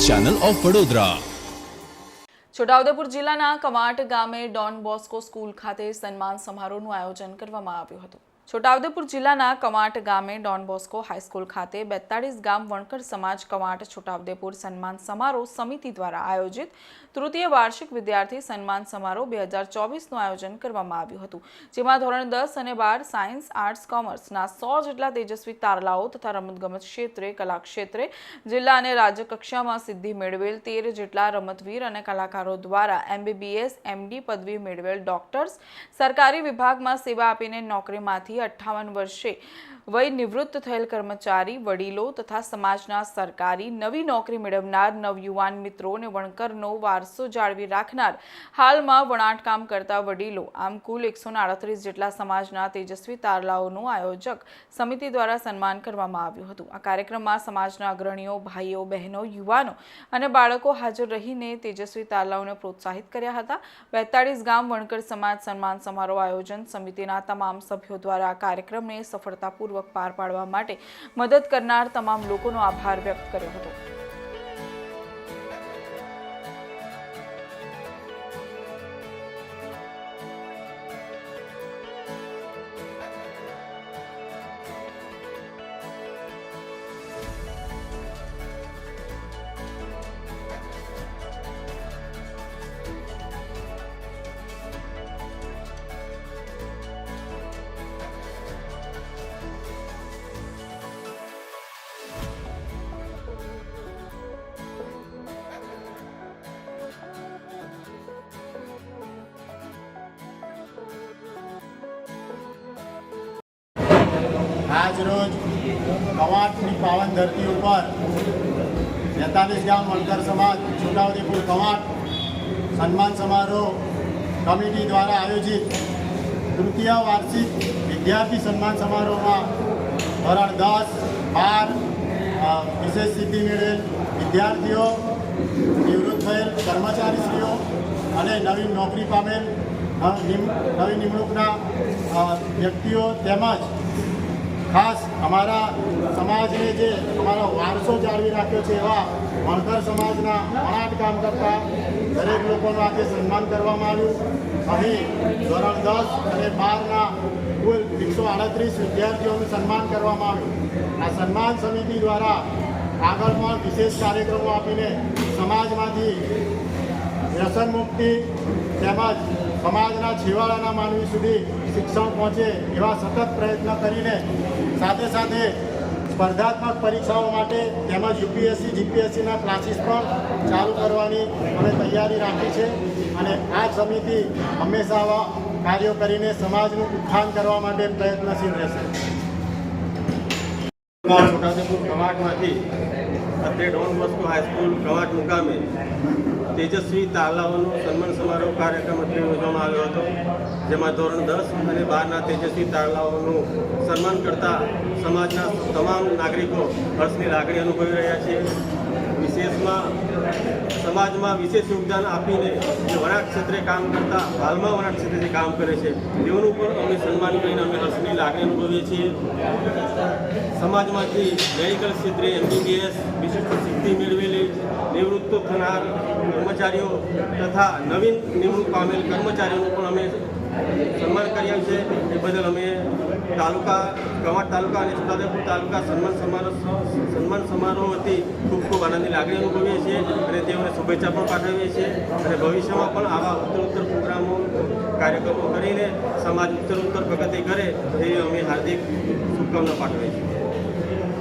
Channel of Vadodara. Chhota Udepur જિલ્લાના કવાંટ ગામે Don Bosco school ખાતે સન્માન સમારોહનું આયોજન કરવામાં આવ્યું હતું। છોટાઉદેપુર જિલ્લાના કવાંટ ગામે ડોન બોસ્કો હાઈસ્કૂલ ખાતે 42 ગામ વણકર સમાજ કવાંટ છોટાઉદેપુર સન્માન સમારોહ સમિતિ દ્વારા આયોજિત તૃતીય વાર્ષિક વિદ્યાર્થી સન્માન સમારોહ 2024નું આયોજન કરવામાં આવ્યું હતું, જેમાં ધોરણ 10 અને 12 સાયન્સ, આર્ટ્સ, કોમર્સના 100 જેટલા તેજસ્વી તારલાઓ તથા રમતગમત ક્ષેત્રે, કલા ક્ષેત્રે જિલ્લા અને રાજ્ય કક્ષામાં સિદ્ધિ મેળવેલ 13 જેટલા રમતવીર અને કલાકારો દ્વારા MBBS, MD પદવી મેળવેલ ડોક્ટર્સ, સરકારી વિભાગમાં સેવા આપીને નોકરીમાંથી 58 વર્ષે વય નિવૃત્ત થયેલ કર્મચારી, વડીલો તથા સમાજના સરકારી નવી નોકરી મેળવનાર નવયુવાન મિત્રો અને વણકરનો વારસો જાળવી રાખનાર હાલમાં વણાટકામ કરતા વડીલો, આમ કુલ 138 જેટલા સમાજના તેજસ્વી તારલાઓનું આયોજક સમિતિ દ્વારા સન્માન કરવામાં આવ્યું હતું। આ કાર્યક્રમમાં સમાજના અગ્રણીઓ, ભાઈઓ, બહેનો, યુવાનો અને બાળકો હાજર રહીને તેજસ્વી તારલાઓને પ્રોત્સાહિત કર્યા હતા। 42 ગામ વણકર સમાજ સન્માન સમારોહ આયોજન સમિતિના તમામ સભ્યો દ્વારા આ કાર્યક્રમને સફળતાપૂર્વક પાર પાડવા માટે મદદ કરનાર તમામ લોકોનો આભાર વ્યક્ત કર્યો હતો। આજ રોજ કવાંટની પાવન ધરતી ઉપર 42 ગામ વણકર સમાજ છોટાઉદેપુર કવાંટ સન્માન સમારોહ કમિટી દ્વારા આયોજિત તૃતીય વાર્ષિક વિદ્યાર્થી સન્માન સમારોહમાં ધોરણ 10, 12 વિશેષ સિદ્ધિ મેળવેલ વિદ્યાર્થીઓ, નિવૃત્ત થયેલ કર્મચારીશ્રીઓ અને નવી નોકરી પામેલ નવી નિમણૂકના વ્યક્તિઓ તેમજ ખાસ અમારા સમાજને જે અમારો વારસો જાળવી રાખ્યો છે એવા વણકર સમાજના વણાટ કામ કરતા દરેક લોકોનું આજે સન્માન કરવામાં આવ્યું। અહીં ધોરણ 10 અને 12ના કુલ 138 વિદ્યાર્થીઓનું સન્માન કરવામાં આવ્યું। આ સન્માન સમિતિ દ્વારા આગળ પણ વિશેષ કાર્યક્રમો આપીને સમાજમાંથી વ્યસન મુક્તિ તેમજ સમાજના છેવાડાના માનવી સુધી શિક્ષણ પહોંચે એવા સતત પ્રયત્ન કરીને સાથે સાથે સ્પર્ધાત્મક પરીક્ષાઓ માટે તેમજ UPSC, GPSCના ક્લાસીસ પણ ચાલુ કરવાની અમે તૈયારી રાખી છે અને આ સમિતિ હંમેશા આવા કાર્યો કરીને સમાજનું ઉત્થાન કરવા માટે પ્રયત્નશીલ રહેશે। છોટાઉદેપુર કવાંટમાંથી અત્યારે ડોન બોસ્કો હાઈસ્કૂલ કવાંટ મુકામે તેજસ્વી તારલાઓનો સન્માન સમારોહ કાર્યક્રમ યોજવામાં આવ્યો હતો, જેમાં ધોરણ 10 અને 12ના તેજસ્વી તારલાઓનું સન્માન કરતા સમાજના તમામ નાગરિકો હર્ષની લાગણી અનુભવી રહ્યા છે। વિશેષમાં સમાજમાં વિશેષ યોગદાન આપીને જે વણાટ ક્ષેત્રે કામ કરતા, હાલમાં વણાટ ક્ષેત્રે જે કામ કરે છે તેઓનું પણ અમે સન્માન કરીને અમે હર્ષની લાગણી અનુભવીએ છીએ। સમાજમાંથી મેડિકલ ક્ષેત્રે MBBS વિશિષ્ટ સિદ્ધિ મેળવેલી નિવૃત્ત થનાર કર્મચારીઓ તથા નવીન નિમણૂક પામેલ કર્મચારીઓનું પણ અમે સન્માન કર્યા છે। એ બદલ અમે કવાંટ તાલુકા અને છોટાઉદેપુર તાલુકા સન્માન સમારોહ વતી ખૂબ ખૂબ આનંદની લાગણી અનુભવીએ છીએ અને તેઓને શુભેચ્છા પણ પાઠવીએ છીએ અને ભવિષ્યમાં પણ આવા ઉત્તરોત્તર પ્રોગ્રામો કાર્યક્રમો કરીને સમાજ ઉત્તરોત્તર પ્રગતિ કરે એવી અમે હાર્દિક શુભકામના પાઠવીએ છીએ।